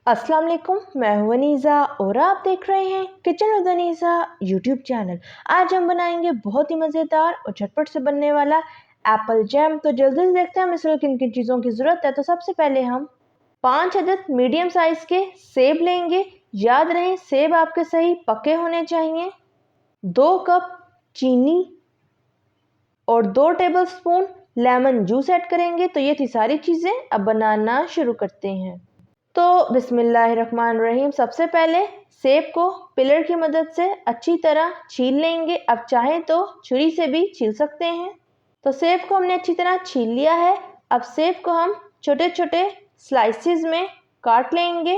अस्सलाम वालेकुम, मैं हूं अनीज़ा और आप देख रहे हैं kitchen with Aniza YouTube channel. आज हम बनाएंगे बहुत ही मज़ेदार और झटपट से बनने वाला एप्पल जैम। तो जल्दी से देखते हैं हमें इसमें किन किन चीज़ों की ज़रूरत है। तो सबसे पहले हम 5 अदद मीडियम साइज़ के सेब लेंगे। याद रहे सेब आपके सही पके होने चाहिए। 2 कप चीनी और 2 टेबलस्पून लेमन जूस ऐड करेंगे। तो ये थी सारी चीज़ें। अब बनाना शुरू करते हैं। तो बिस्मिल्लाहिर्रहमानिर्रहीम। सबसे पहले सेब को पिलर की मदद से अच्छी तरह छील लेंगे। अब चाहें तो छुरी से भी छील सकते हैं। तो सेब को हमने अच्छी तरह छील लिया है। अब सेब को हम छोटे छोटे स्लाइसिस में काट लेंगे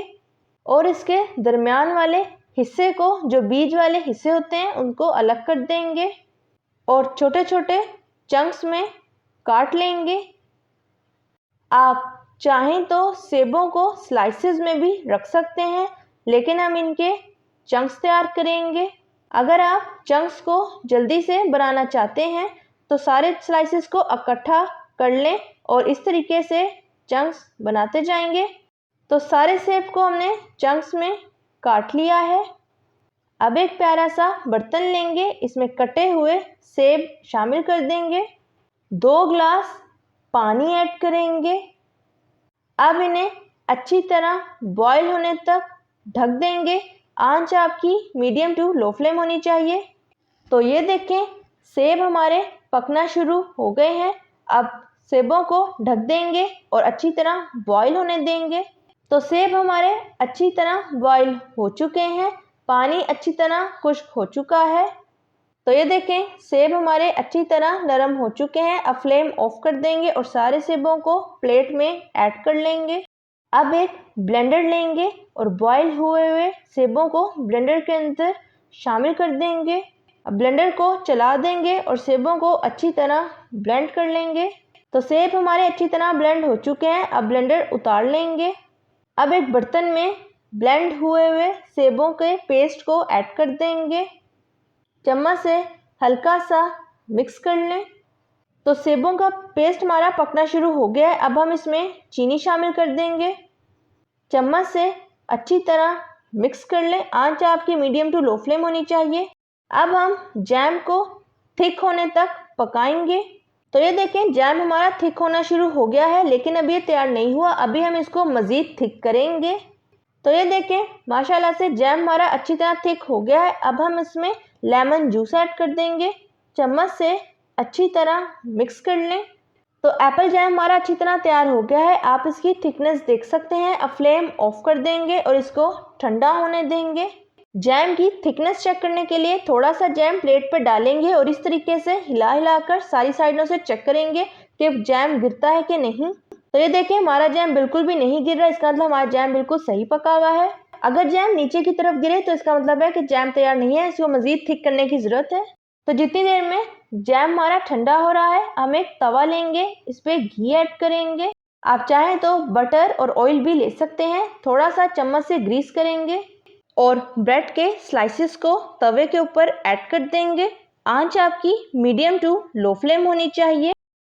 और इसके दरमियान वाले हिस्से को, जो बीज वाले हिस्से होते हैं, उनको अलग कर देंगे और छोटे छोटे चंक्स में काट लेंगे। आप चाहें तो सेबों को स्लाइसेस में भी रख सकते हैं, लेकिन हम इनके चंक्स तैयार करेंगे। अगर आप चंक्स को जल्दी से बनाना चाहते हैं तो सारे स्लाइसेस को इकट्ठा कर लें और इस तरीके से चंक्स बनाते जाएंगे। तो सारे सेब को हमने चंक्स में काट लिया है। अब एक प्यारा सा बर्तन लेंगे, इसमें कटे हुए सेब शामिल कर देंगे। 2 ग्लास पानी ऐड करेंगे। अब इन्हें अच्छी तरह बॉईल होने तक ढक देंगे। आंच आपकी मीडियम टू लो फ्लेम होनी चाहिए। तो ये देखें सेब हमारे पकना शुरू हो गए हैं। अब सेबों को ढक देंगे और अच्छी तरह बॉईल होने देंगे। तो सेब हमारे अच्छी तरह बॉईल हो चुके हैं। पानी अच्छी तरह खुश्क हो चुका है। तो ये देखें सेब हमारे अच्छी तरह नरम हो चुके हैं। अब फ्लेम ऑफ कर देंगे और सारे सेबों को प्लेट में ऐड कर लेंगे। अब एक ब्लेंडर लेंगे और बॉईल हुए सेबों को ब्लेंडर के अंदर शामिल कर देंगे। अब ब्लेंडर को चला देंगे और सेबों को अच्छी तरह ब्लेंड कर लेंगे। तो सेब हमारे अच्छी तरह ब्लेंड हो चुके हैं। अब ब्लेंडर उतार लेंगे। अब एक बर्तन में ब्लेंड हुए सेबों के पेस्ट को ऐड कर देंगे। चम्मच से हल्का सा मिक्स कर लें। तो सेबों का पेस्ट हमारा पकना शुरू हो गया है। अब हम इसमें चीनी शामिल कर देंगे। चम्मच से अच्छी तरह मिक्स कर लें। आंच आपकी मीडियम टू लो फ्लेम होनी चाहिए। अब हम जैम को थिक होने तक पकाएंगे। तो ये देखें जैम हमारा थिक होना शुरू हो गया है, लेकिन अभी ये तैयार नहीं हुआ। अभी हम इसको मज़ीद थिक करेंगे। तो ये देखें माशाल्लाह से जैम हमारा अच्छी तरह थिक हो गया है। अब हम इसमें लेमन जूस ऐड कर देंगे। चम्मच से अच्छी तरह मिक्स कर लें। तो एप्पल जैम हमारा अच्छी तरह तैयार हो गया है। आप इसकी थिकनेस देख सकते हैं। अब फ्लेम ऑफ कर देंगे और इसको ठंडा होने देंगे। जैम की थिकनेस चेक करने के लिए थोड़ा सा जैम प्लेट पर डालेंगे और इस तरीके से हिला हिलाकर सारी साइडों से चेक करेंगे कि जैम गिरता है कि नहीं। तो ये देखिए हमारा जैम बिल्कुल भी नहीं गिर रहा, इसका मतलब हमारा जैम बिल्कुल सही पका हुआ है। अगर जैम नीचे की तरफ गिरे तो इसका मतलब है कि जैम तैयार नहीं है, इसको मजीद थिक करने की ज़रूरत है। तो जितनी देर में जैम हमारा ठंडा हो रहा है, हम एक तवा लेंगे, इस पर घी ऐड करेंगे। आप चाहें तो बटर और ऑयल भी ले सकते हैं। थोड़ा सा चम्मच से ग्रीस करेंगे और ब्रेड के स्लाइसिस को तवे के ऊपर ऐड कर देंगे। आंच आपकी मीडियम टू लो फ्लेम होनी चाहिए।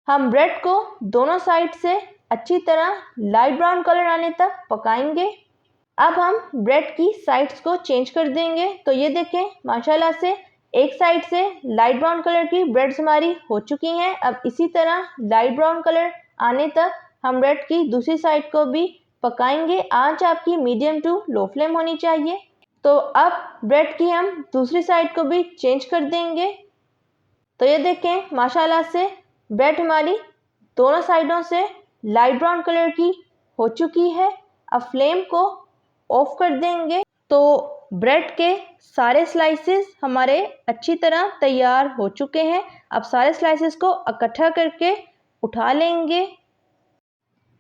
हम ब्रेड को दोनों साइड से अच्छी तरह लाइट ब्राउन कलर आने तक पकाएंगे। अब हम ब्रेड की साइड्स को चेंज कर देंगे। तो ये देखें माशाल्लाह से एक साइड से लाइट ब्राउन कलर की ब्रेड्स हमारी हो चुकी हैं। अब इसी तरह लाइट ब्राउन कलर आने तक हम ब्रेड की दूसरी साइड को भी पकाएंगे। आंच आपकी मीडियम टू लो फ्लेम होनी चाहिए। तो अब ब्रेड की हम दूसरी साइड को भी चेंज कर देंगे। तो ये देखें माशाल्लाह से ब्रेड हमारी दोनों साइडों से लाइट ब्राउन कलर की हो चुकी है। अब फ्लेम को ऑफ कर देंगे। तो ब्रेड के सारे स्लाइसेस हमारे अच्छी तरह तैयार हो चुके हैं। अब सारे स्लाइसेस को इकट्ठा करके उठा लेंगे।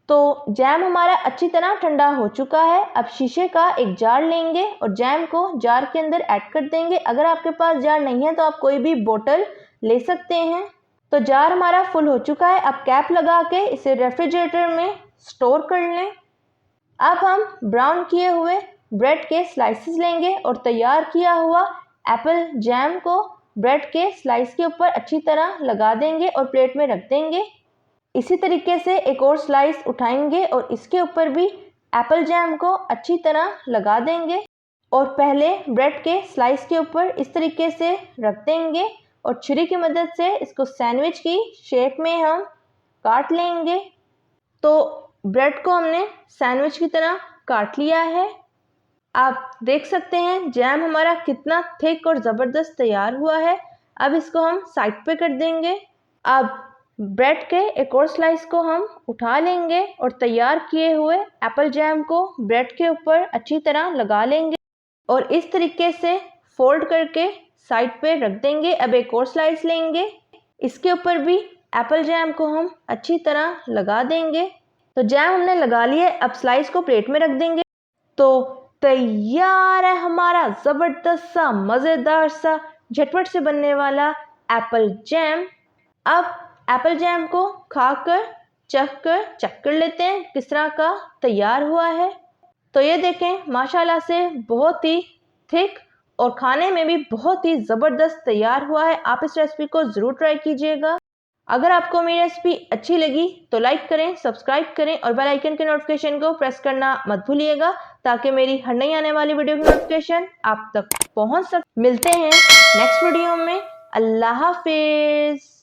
तो जैम हमारा अच्छी तरह ठंडा हो चुका है। अब शीशे का एक जार लेंगे और जैम को जार के अंदर ऐड कर देंगे। अगर आपके पास जार नहीं है तो आप कोई भी बोतल ले सकते हैं। तो जार हमारा फुल हो चुका है। अब कैप लगा के इसे रेफ्रिजरेटर में स्टोर कर लें। अब हम ब्राउन किए हुए ब्रेड के स्लाइसेस लेंगे और तैयार किया हुआ एप्पल जैम को ब्रेड के स्लाइस के ऊपर अच्छी तरह लगा देंगे और प्लेट में रख देंगे। इसी तरीके से एक और स्लाइस उठाएंगे और इसके ऊपर भी एप्पल जैम को अच्छी तरह लगा देंगे और पहले ब्रेड के स्लाइस के ऊपर इस तरीके से रख देंगे और छुरी की मदद से इसको सैंडविच की शेप में हम काट लेंगे। तो ब्रेड को हमने सैंडविच की तरह काट लिया है। आप देख सकते हैं जैम हमारा कितना थिक और ज़बरदस्त तैयार हुआ है। अब इसको हम साइड पे कर देंगे। अब ब्रेड के एक और स्लाइस को हम उठा लेंगे और तैयार किए हुए एप्पल जैम को ब्रेड के ऊपर अच्छी तरह लगा लेंगे और इस तरीके से फोल्ड करके साइड पे रख देंगे। अब एक और स्लाइस लेंगे, इसके ऊपर भी एप्पल जैम को हम अच्छी तरह लगा देंगे। तो जैम हमने लगा लिया, अब स्लाइस को प्लेट में रख देंगे। तो तैयार है हमारा ज़बरदस्त सा, मज़ेदार सा, झटपट से बनने वाला एप्पल जैम। अब एप्पल जैम को खाकर चेक कर लेते हैं किस तरह का तैयार हुआ है। तो ये देखें माशाल्लाह से बहुत ही थिक और खाने में भी बहुत ही ज़बरदस्त तैयार हुआ है। आप इस रेसिपी को ज़रूर ट्राई कीजिएगा। अगर आपको मेरी रेसिपी अच्छी लगी तो लाइक करें, सब्सक्राइब करें और बेल आइकन के नोटिफिकेशन को प्रेस करना मत भूलिएगा ताकि मेरी हर नई आने वाली वीडियो की नोटिफिकेशन आप तक पहुंच सके। मिलते हैं नेक्स्ट वीडियो में। अल्लाह हाफिज़।